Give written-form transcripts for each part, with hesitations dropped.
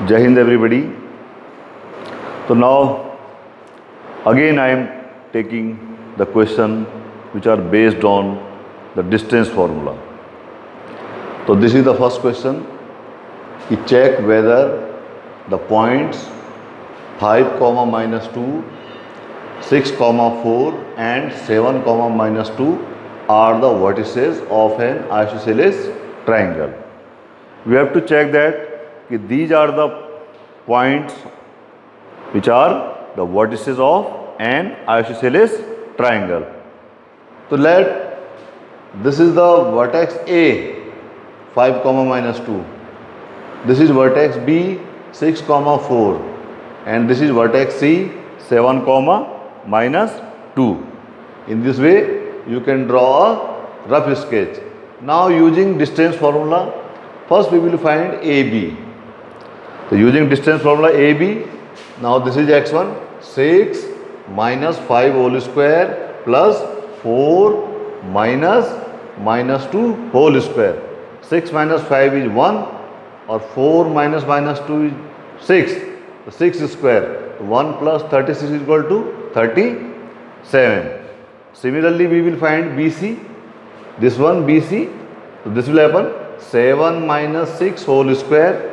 Jai Hind everybody. So now again I am taking the question which are based on the distance formula. So this is the first question. You check whether the points 5 comma minus 2, 6 comma 4 and 7 comma minus 2 are the vertices of an isosceles triangle. We have to check that these are the points which are the vertices of an isosceles triangle. So this is the vertex A 5 comma minus 2. This is vertex B 6 comma 4 and this is vertex C 7 comma minus 2. In this way you can draw a rough sketch. Now using distance formula, first we will find AB. So using distance formula AB, now this is x1 6 minus 5 whole square plus 4 minus 2 whole square. 6 minus 5 is 1 or 4 minus 2 is 6. So 6 square. 1 plus 36 is equal to 37. Similarly, we will find BC. This one BC. So this will happen 7 minus 6 whole square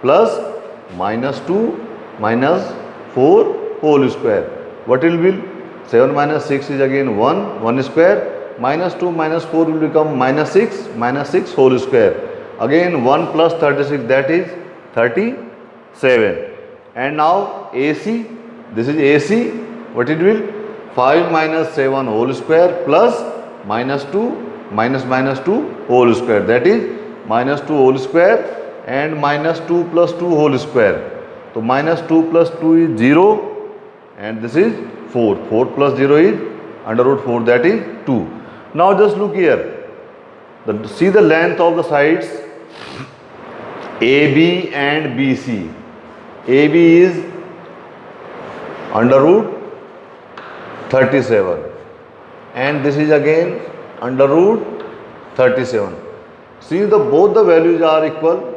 plus minus 2 minus 4 whole square. What will be? 7 minus 6 is again 1 square. Minus 2 minus 4 will become minus 6 whole square. Again 1 plus 36, that is 37. And now AC, this is AC, what it will? 5 minus 7 whole square plus minus 2 minus 2 whole square, that is minus 2 whole square and minus 2 plus 2 whole square. So minus 2 plus 2 is 0 and this is 4. 4 plus 0 is under root 4, that is 2. Now just look here, see the length of the sides AB and BC. AB is under root 37 and this is again under root 37. Since both the values are equal,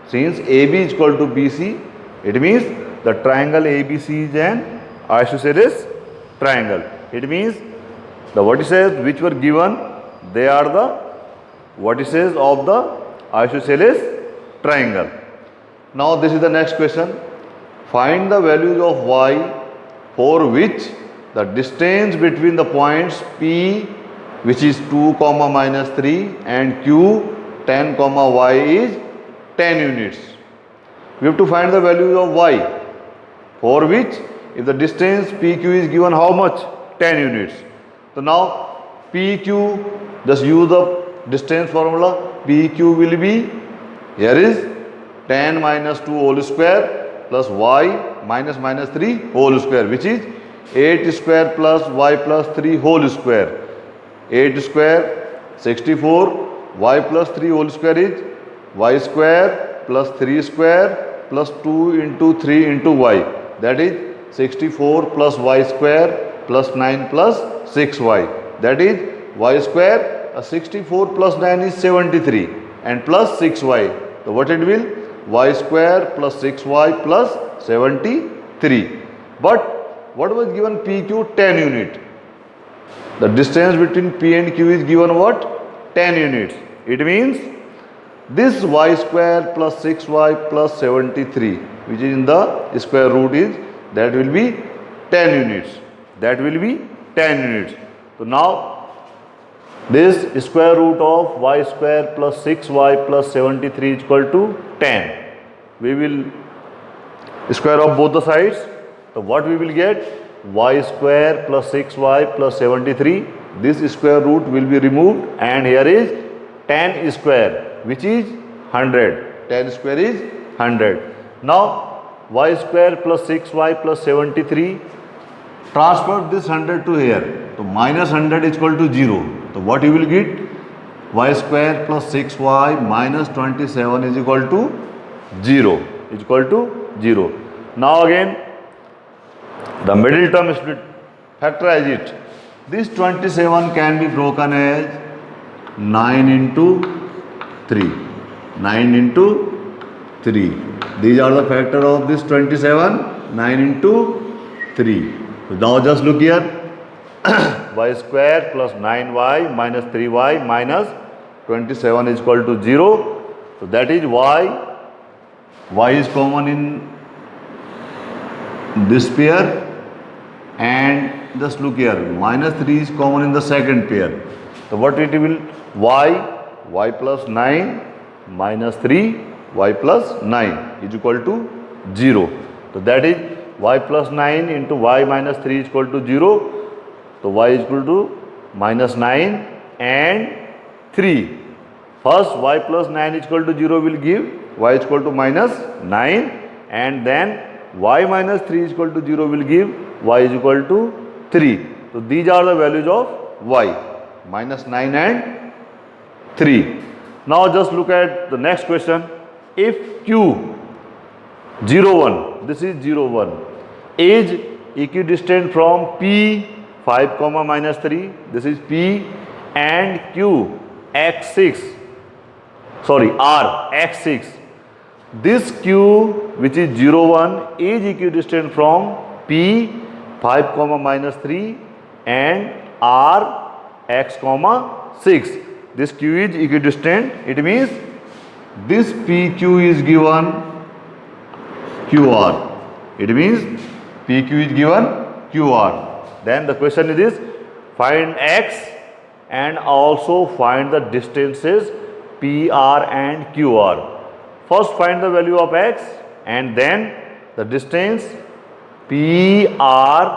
since AB is equal to BC, it means the triangle ABC is an isosceles triangle. It means the vertices which were given, they are the vertices of the isosceles triangle. Now this is the next question. Find the values of y for which the distance between the points P, which is 2 comma minus 3 and Q 10 comma y is 10 units. We have to find the values of y for which if the distance PQ is given how much? 10 units. So now PQ, just use the distance formula. PQ will be, here is 10 minus 2 whole square plus y minus 3 whole square, which is 8 square plus y plus 3 whole square. 8 square 64, y plus 3 whole square is y square plus 3 square plus 2 into 3 into y, that is 64 plus y square plus 9 plus 6y, that is y square. 64 plus 9 is 73 and plus 6y. So what it will? Y square plus 6y plus 73. But what was given PQ? 10 unit. The distance between P and Q is given what? 10 units. It means this y square plus 6y plus 73, which is in the square root, is that will be 10 units. That will be 10 units. So now this square root of y square plus 6y plus 73 is equal to 10. We will square off both the sides. So what we will get? Y square plus 6y plus 73. This square root will be removed and here is 10 square, which is 100. 10 square is 100. Now y square plus 6y plus 73. Transfer this 100 to here. So minus 100 is equal to 0. So what you will get? Y square plus 6y minus 27 is equal to 0. Is equal to 0. Now again the middle term split, factorize it. This 27 can be broken as 9 into 3. 9 into 3 These are the factor of this 27, 9 into 3. So now just look here, y square plus 9y minus 3y minus 27 is equal to 0. So that is y is common in this pair, and just look here, minus 3 is common in the second pair. So what it will, y plus 9 minus 3 y plus 9 is equal to 0. So that is y plus 9 into y minus 3 is equal to 0. So y is equal to minus 9 and 3. First y plus 9 is equal to 0 will give y is equal to minus 9, and then y minus 3 is equal to 0 will give y is equal to 3. So these are the values of y, minus 9 and 3. Now just look at the next question. If q 0 1, this is 0 1, is equidistant from p 5 comma minus 3, this is p, and q x6, sorry r x6, this q which is 0 1 is equidistant from p 5 comma minus 3 and r x comma 6. This q is equidistant, it means this PQ is given QR. It means PQ is given QR. Then the question is this, find x and also find the distances PR and QR. First find the value of x and then the distance PR,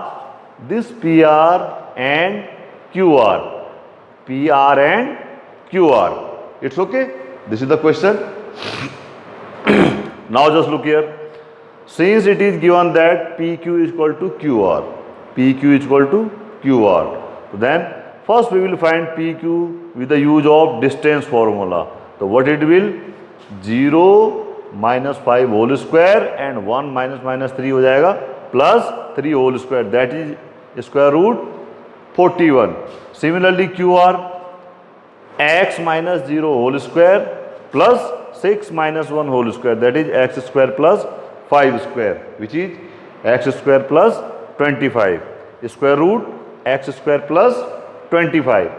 this PR and QR. PR and QR. It's okay? This is the question. Now just look here. Since it is given that PQ is equal to QR, PQ is equal to QR, so then first we will find PQ with the use of distance formula. So what it will? 0 minus 5 whole square and 1 minus 3 हो जाएगा plus 3 whole square, that is square root 41. Similarly QR, x minus 0 whole square plus 6 minus 1 whole square, that is x square plus 5 square, which is x square plus 25, square root x square plus 25.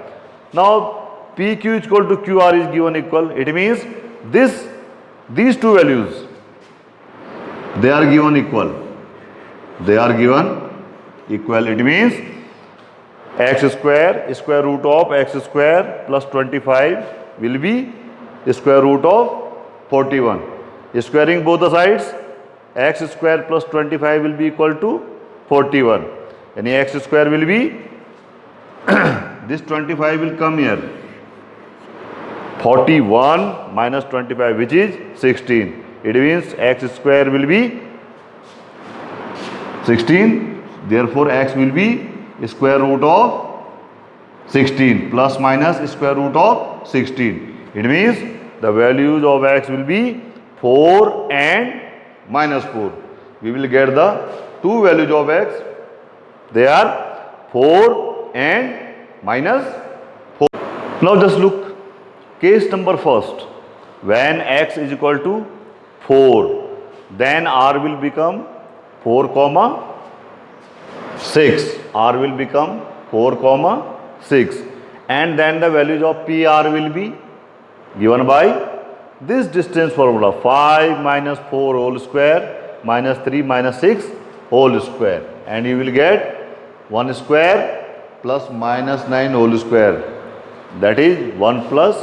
Now PQ is equal to QR is given equal, it means these two values, they are given equal, it means x square square root of x square plus 25 will be square root of 41. Squaring both the sides, x square plus 25 will be equal to 41. And x square will be, this 25 will come here, 41 minus 25, which is 16. It means x square will be 16. Therefore x will be square root of 16 plus minus square root of 16. It means the values of x will be 4 and minus 4. We will get the two values of x. They are 4 and minus 4. Now just look. Case number first. When x is equal to 4, then r will become 4 comma 6. R will become 4 comma 6. And then the values of PR will be given by this distance formula, 5 minus 4 whole square minus 3 minus 6 whole square, and you will get 1 square plus minus 9 whole square, that is 1 plus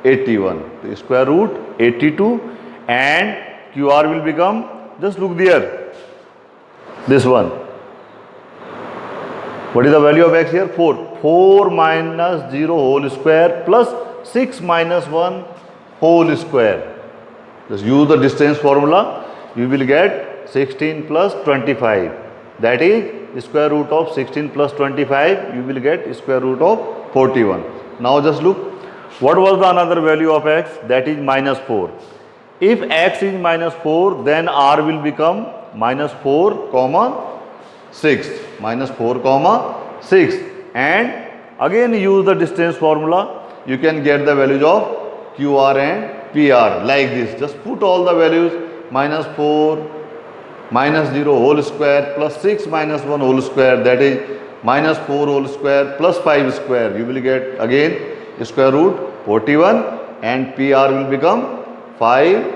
81, the square root 82, and QR will become, just look there, this one. What is the value of x here? 4. 4 minus 0 whole square plus 6 minus 1 whole square. Just use the distance formula. You will get 16 plus 25. That is square root of 16 plus 25. You will get square root of 41. Now just look. What was the another value of x? That is minus 4. If x is minus 4, then r will become minus 4 comma 6. Minus 4 comma 6. And again use the distance formula. You can get the values of QR and PR like this. Just put all the values minus 4 minus 0 whole square plus 6 minus 1 whole square, that is minus 4 whole square plus 5 square. You will get again square root 41 and PR will become 5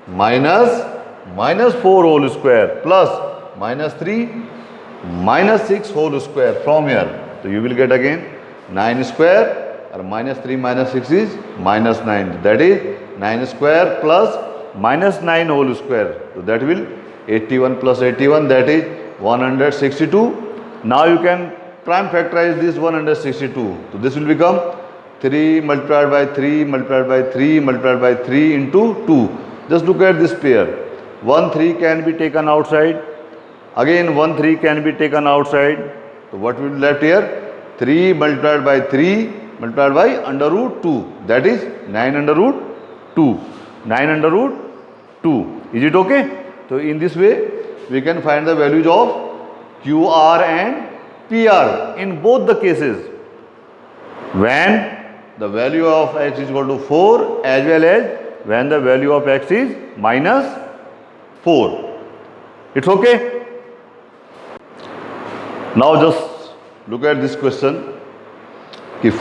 minus 4 whole square plus minus 3 minus 6 whole square from here. So you will get again 9 square, or minus 3 minus 6 is minus 9. That is 9 square plus minus 9 whole square. So that will 81 plus 81, that is 162. Now you can prime factorize this 162. So this will become 3 multiplied by 3 multiplied by 3 multiplied by 3 into 2. Just look at this pair. 1 3 can be taken outside. Again 1 3 can be taken outside. So what will be left here? 3 multiplied by 3 multiplied by under root 2. That is 9 under root 2. 9 under root 2. Is it okay? So in this way we can find the values of QR and PR in both the cases, when the value of x is equal to 4 as well as when the value of x is minus 4. It's okay? Now just look at this question.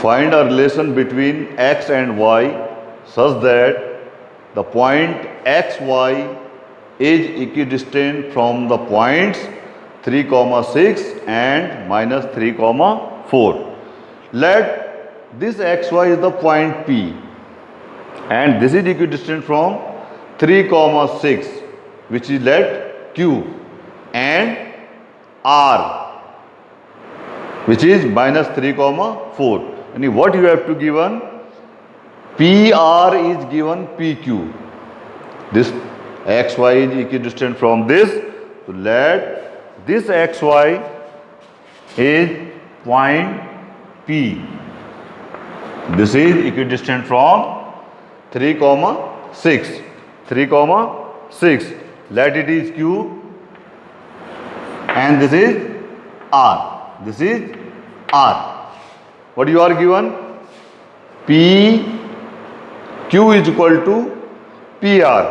Find a relation between x and y such that the point xy is equidistant from the points 3, 6 and minus 3, 4. Let this xy is the point P and this is equidistant from 3, 6, which is let Q, and R, which is minus 3, 4. And what you have to given? PR is given PQ. This xy is equidistant from this. So let this xy is point P. This is equidistant from 3, 6. 3, 6. Let it is Q and this is R. This is R. What you are given? PQ is equal to PR.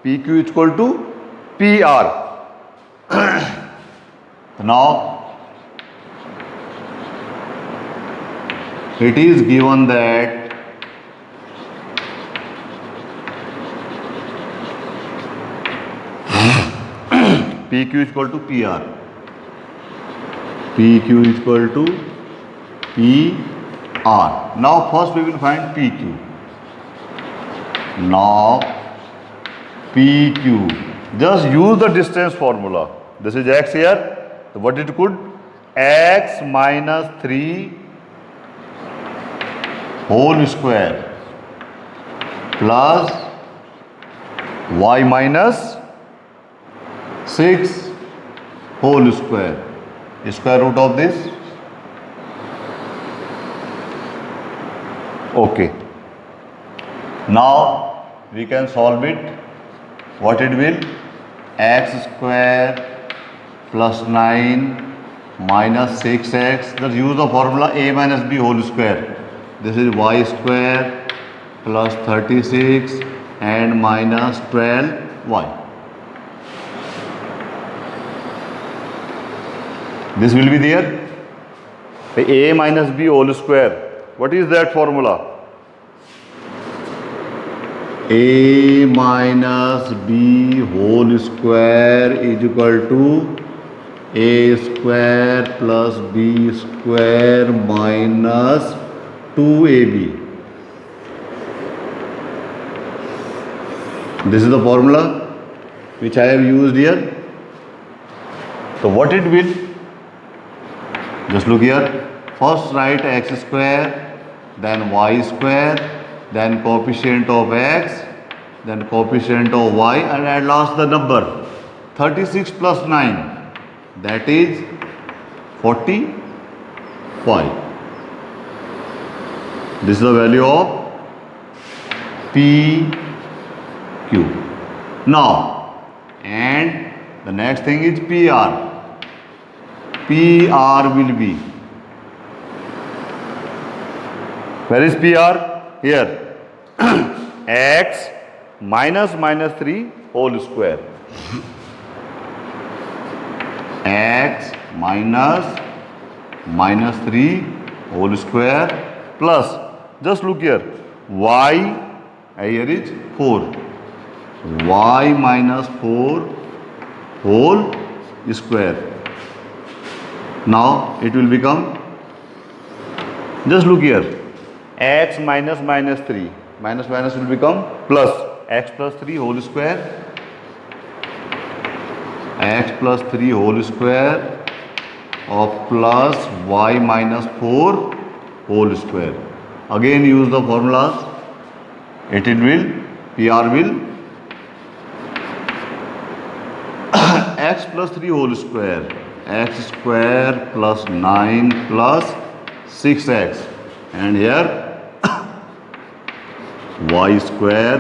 PQ is equal to PR. Now it is given that PQ is equal to PR. PQ is equal to PR. Now first we will find PQ. Now PQ. Just use the distance formula. This is x here. So what it could? X minus 3 whole square plus y minus 6 whole square. Square root of this. Okay. Now we can solve it. What it will? X square plus 9 minus 6x. Let's use the formula a minus b whole square. This is y square plus 36 and minus 12y. This will be there. A minus b whole square. What is that formula? A minus b whole square is equal to a square plus b square minus 2ab. This is the formula which I have used here. So what it will? Just look here. First write x square, then y square, then coefficient of x, then coefficient of y, and at last the number 36 plus 9, that is 45. This is the value of PQ. Now, and the next thing is PR. PR will be, where is PR? Here. X minus 3 whole square. X minus 3 whole square plus, just look here, y, here is 4. Y minus 4 whole square. Now it will become, just look here, x minus 3. Minus will become plus, x plus 3 whole square. X plus 3 whole square of plus y minus 4 whole square. Again use the formulas. It will, PR will x plus 3 whole square, x square plus 9 plus 6x, and here y square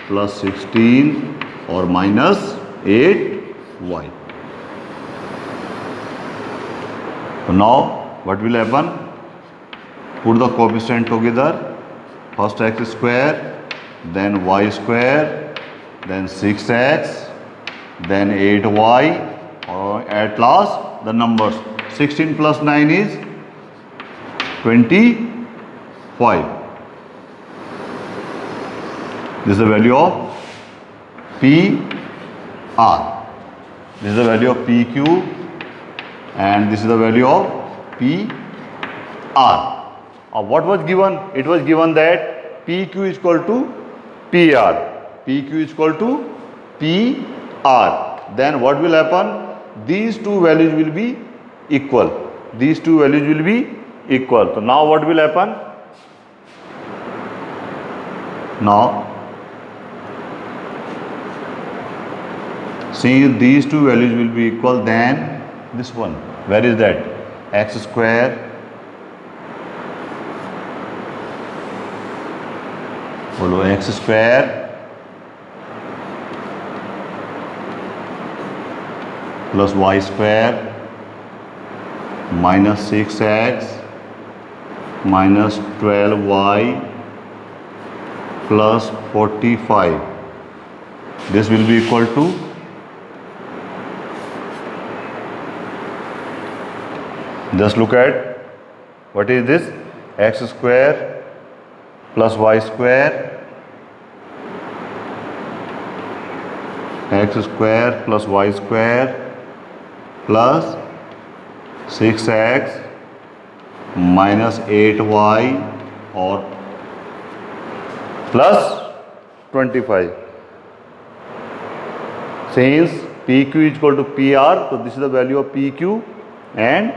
plus 16 or minus 8y. So now what will happen? Put the coefficient together. First x square, then y square, then 6x, then 8y, or at last the numbers 16 plus 9 is 25. This is the value of PR. This is the value of PQ, and this is the value of PR. What was given? It was given that PQ is equal to PR. PQ is equal to PR. Then what will happen? These two values will be equal. These two values will be equal. So now what will happen? Now, since these two values will be equal, then this one, where is that? X square x square plus y square minus 6x minus 12y plus 45. This will be equal to just look at what is this, x square plus y square, x square plus y square plus 6x minus 8y or plus 25. Since PQ is equal to PR, so this is the value of PQ and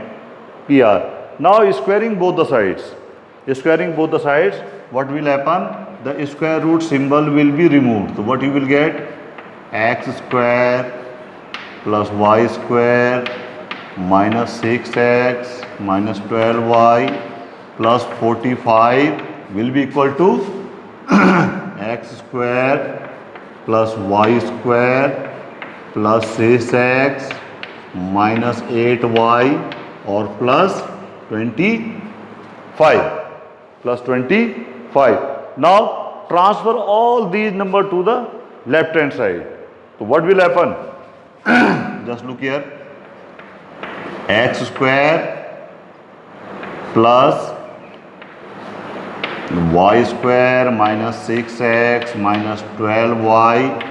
PR. Now squaring both the sides. Squaring both the sides, what will happen? The square root symbol will be removed. So what you will get? X square plus y square minus 6x minus 12y plus 45 will be equal to x square plus y square plus 6x minus 8y or plus 25. Plus 25. Now transfer all these numbers to the left hand side. So what will happen? Just look here. X square plus y square minus 6x minus 12y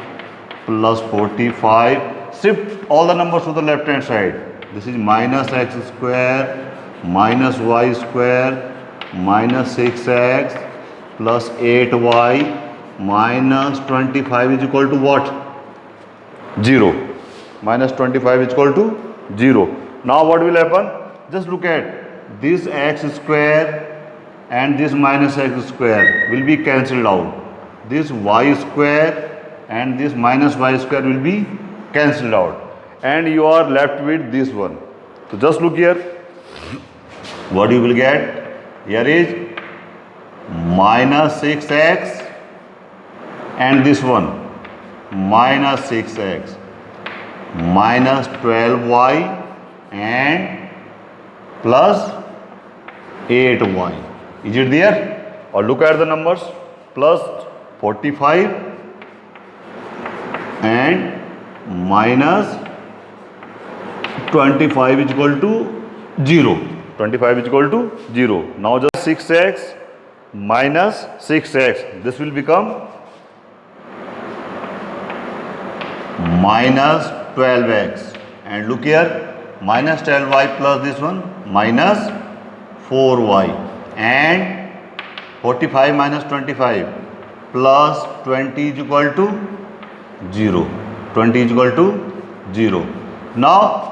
plus 45. Shift all the numbers to the left hand side. This is minus x square minus y square minus 6x plus 8y minus 25 is equal to what? 0. Minus 25 is equal to 0. Now what will happen? Just look at this x square and this minus x square will be cancelled out. This y square and this minus y square will be cancelled out. And you are left with this one. So just look here. What you will get? Here is minus 6x and this one minus 6x minus 12y and plus 8y. Is it there? Or look at the numbers. Plus 45 and minus 25 is equal to 0. 25 is equal to 0. Now just 6x minus 6x. This will become minus 12x. And look here, minus 12y plus this one, minus 4y. And 45 minus 25 plus 20 is equal to 0. 20 is equal to 0. Now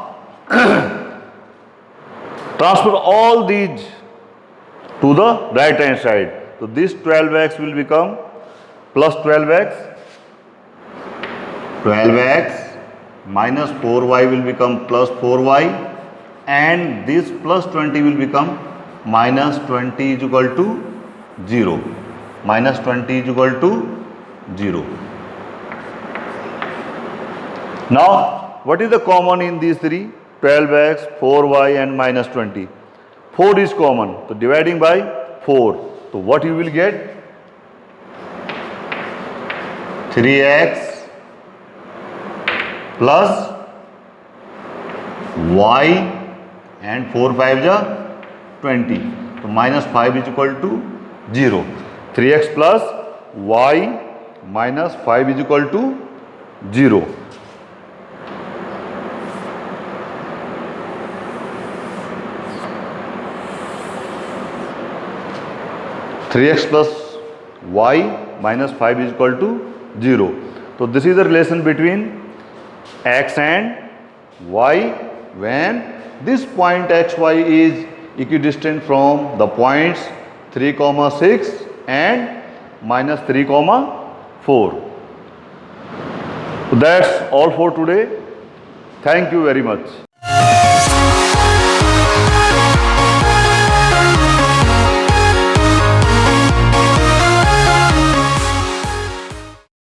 transfer all these to the right hand side. So this 12x will become plus 12x. 12x minus 4y will become plus 4y, and this plus 20 will become minus 20 is equal to 0. Minus 20 is equal to 0. Now, what is the common in these three? 12x, 4y and minus 20. 4 is common. So, dividing by 4. So, what you will get? 3x plus y and 4 5 is 20. So, minus 5 is equal to 0. 3x plus y minus 5 is equal to 0. Three x plus y minus 5 is equal to 0. So, this is the relation between x and y when this point xy is equidistant from the points 3, 6 and minus 3, 4. So, that's all for today. Thank you very much.